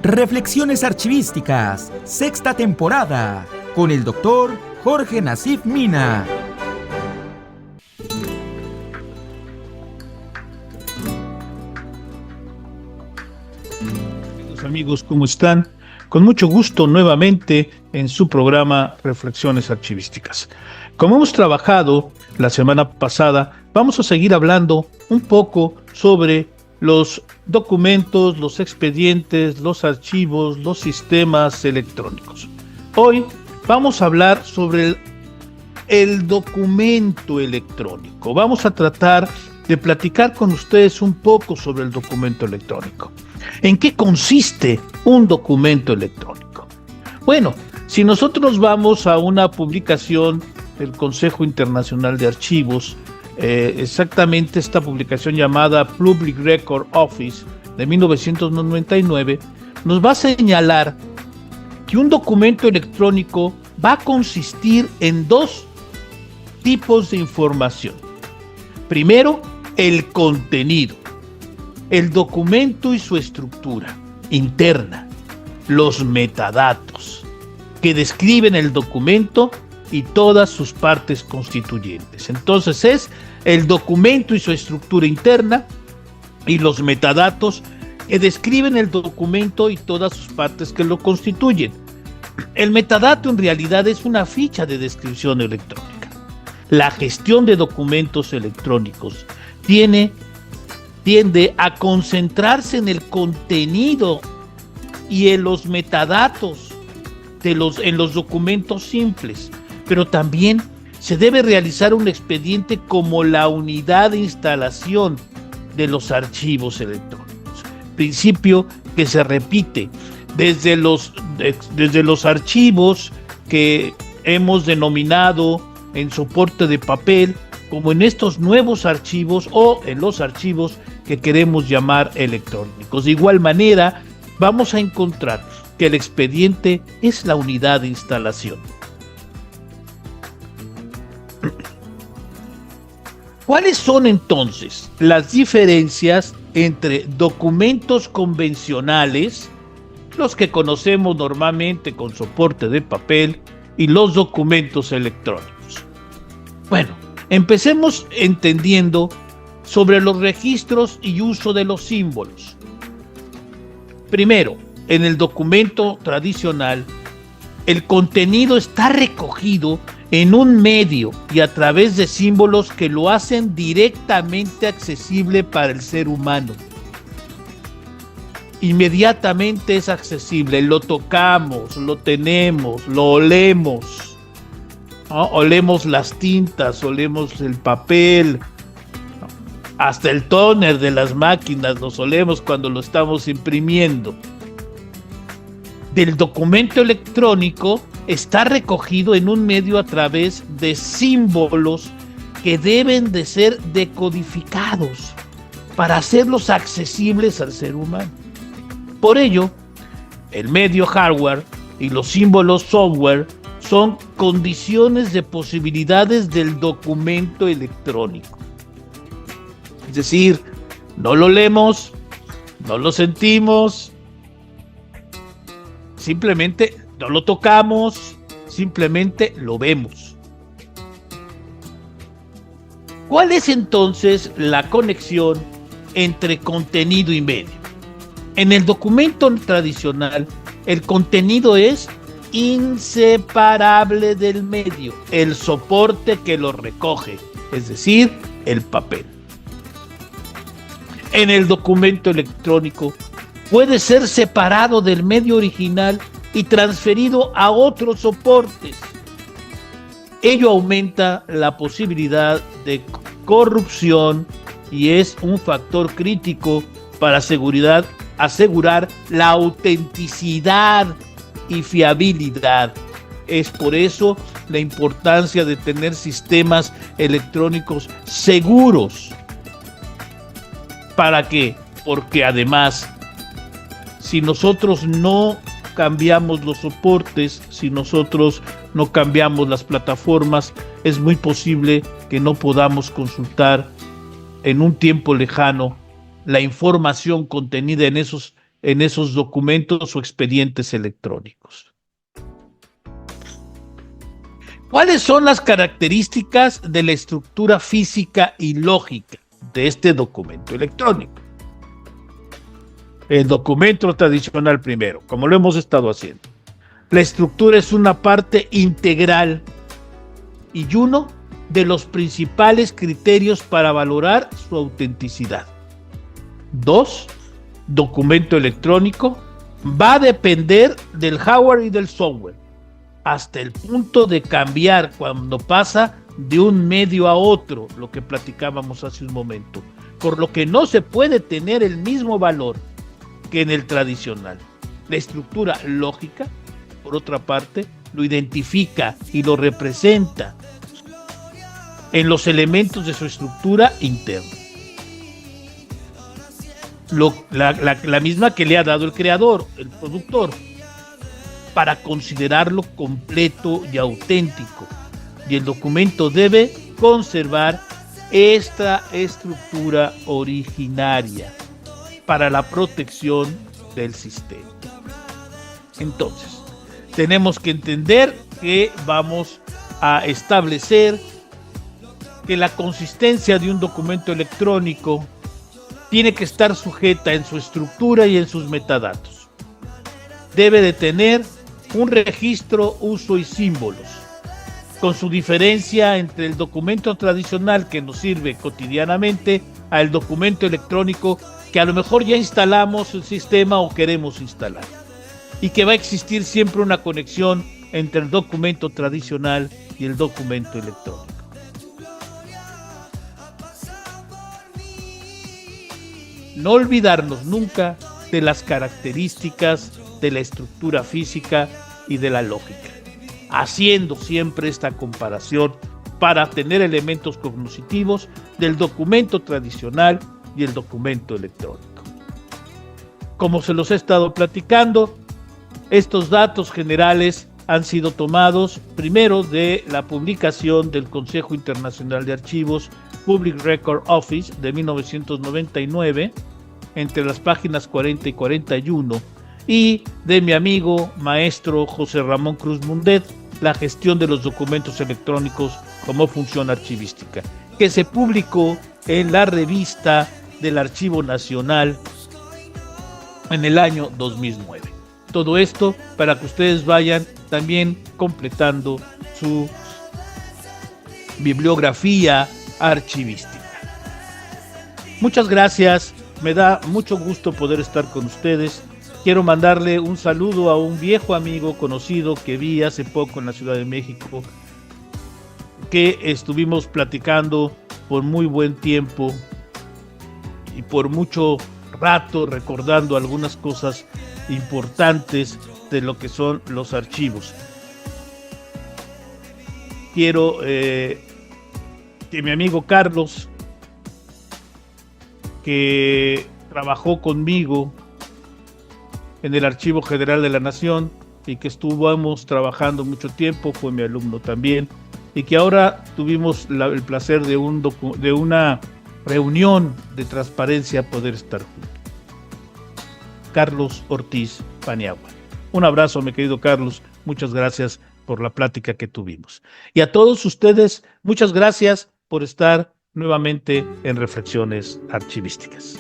Reflexiones archivísticas, sexta temporada, con el doctor Jorge Nasif Mina. Amigos, ¿cómo están? Con mucho gusto nuevamente en su programa Reflexiones Archivísticas. Como hemos trabajado la semana pasada, vamos a seguir hablando un poco sobre los documentos, los expedientes, los archivos, los sistemas electrónicos. Hoy vamos a hablar sobre el documento electrónico. Vamos a tratar de platicar con ustedes un poco sobre el documento electrónico. ¿En qué consiste un documento electrónico? Bueno, si nosotros vamos a una publicación del Consejo Internacional de Archivos, exactamente esta publicación llamada Public Record Office de 1999, nos va a señalar que un documento electrónico va a consistir en dos tipos de información. Primero, el contenido, el documento y su estructura interna, los metadatos, que describen el documento y todas sus partes constituyentes. Entonces es el documento y su estructura interna y los metadatos que describen el documento y todas sus partes que lo constituyen. El metadato en realidad es una ficha de descripción electrónica. La gestión de documentos electrónicos tiende a concentrarse en el contenido y en los metadatos en los documentos simples, pero también se debe realizar un expediente como la unidad de instalación de los archivos electrónicos, principio que se repite desde los archivos que hemos denominado en soporte de papel, como en estos nuevos archivos o en los archivos que queremos llamar electrónicos. De igual manera, vamos a encontrar que el expediente es la unidad de instalación. ¿Cuáles son entonces las diferencias entre documentos convencionales, los que conocemos normalmente con soporte de papel, y los documentos electrónicos? Bueno, empecemos entendiendo sobre los registros y uso de los símbolos. Primero, en el documento tradicional, el contenido está recogido en un medio y a través de símbolos que lo hacen directamente accesible para el ser humano. Inmediatamente es accesible, lo tocamos, lo tenemos, lo olemos, ¿no? Olemos las tintas, olemos el papel, ¿no? Hasta el tóner de las máquinas los olemos cuando lo estamos imprimiendo. Del documento electrónico está recogido en un medio a través de símbolos que deben de ser decodificados para hacerlos accesibles al ser humano. Por ello, el medio hardware y los símbolos software son condiciones de posibilidades del documento electrónico. Es decir, no lo leemos, no lo sentimos, simplemente no lo tocamos, simplemente lo vemos. ¿Cuál es entonces la conexión entre contenido y medio? En el documento tradicional, el contenido es inseparable del medio, el soporte que lo recoge, es decir, el papel. En el documento electrónico puede ser separado del medio original y transferido a otros soportes. Ello aumenta la posibilidad de corrupción y es un factor crítico para asegurar la autenticidad y fiabilidad. Es por eso la importancia de tener sistemas electrónicos seguros. ¿Para qué? Porque además, si nosotros no cambiamos los soportes, si nosotros no cambiamos las plataformas, es muy posible que no podamos consultar en un tiempo lejano la información contenida en esos documentos o expedientes electrónicos. ¿Cuáles son las características de la estructura física y lógica de este documento electrónico? El documento tradicional primero, como lo hemos estado haciendo. La estructura es una parte integral y uno de los principales criterios para valorar su autenticidad. 2. Documento electrónico va a depender del hardware y del software, hasta el punto de cambiar cuando pasa de un medio a otro, lo que platicábamos hace un momento, por lo que no se puede tener el mismo valor que en el tradicional. La estructura lógica, por otra parte, lo identifica y lo representa en los elementos de su estructura interna. La misma que le ha dado el creador, el productor, para considerarlo completo y auténtico. Y el documento debe conservar esta estructura originaria para la protección del sistema. Entonces, tenemos que entender que vamos a establecer que la consistencia de un documento electrónico tiene que estar sujeta en su estructura y en sus metadatos. Debe de tener un registro, uso y símbolos, con su diferencia entre el documento tradicional que nos sirve cotidianamente al documento electrónico que a lo mejor ya instalamos el sistema o queremos instalar, y que va a existir siempre una conexión entre el documento tradicional y el documento electrónico. No olvidarnos nunca de las características de la estructura física y de la lógica, haciendo siempre esta comparación para tener elementos cognitivos del documento tradicional y el documento electrónico. Como se los he estado platicando, estos datos generales han sido tomados primero de la publicación del Consejo Internacional de Archivos Public Record Office de 1999, entre las páginas 40 y 41, y de mi amigo maestro José Ramón Cruz Mundet, La gestión de los documentos electrónicos como función archivística, que se publicó en la revista del Archivo Nacional en el año 2009. Todo esto para que ustedes vayan también completando su bibliografía archivística. Muchas gracias, me da mucho gusto poder estar con ustedes. Quiero mandarle un saludo a un viejo amigo conocido que vi hace poco en la Ciudad de México, que estuvimos platicando por muy buen tiempo y por mucho rato, recordando algunas cosas importantes de lo que son los archivos. Quiero que mi amigo Carlos, que trabajó conmigo en el Archivo General de la Nación y que estuvimos trabajando mucho tiempo, fue mi alumno también, y que ahora tuvimos el placer de una reunión de transparencia poder estar juntos. Carlos Ortiz Paniagua. Un abrazo, mi querido Carlos, muchas gracias por la plática que tuvimos. Y a todos ustedes, muchas gracias por estar nuevamente en Reflexiones Archivísticas.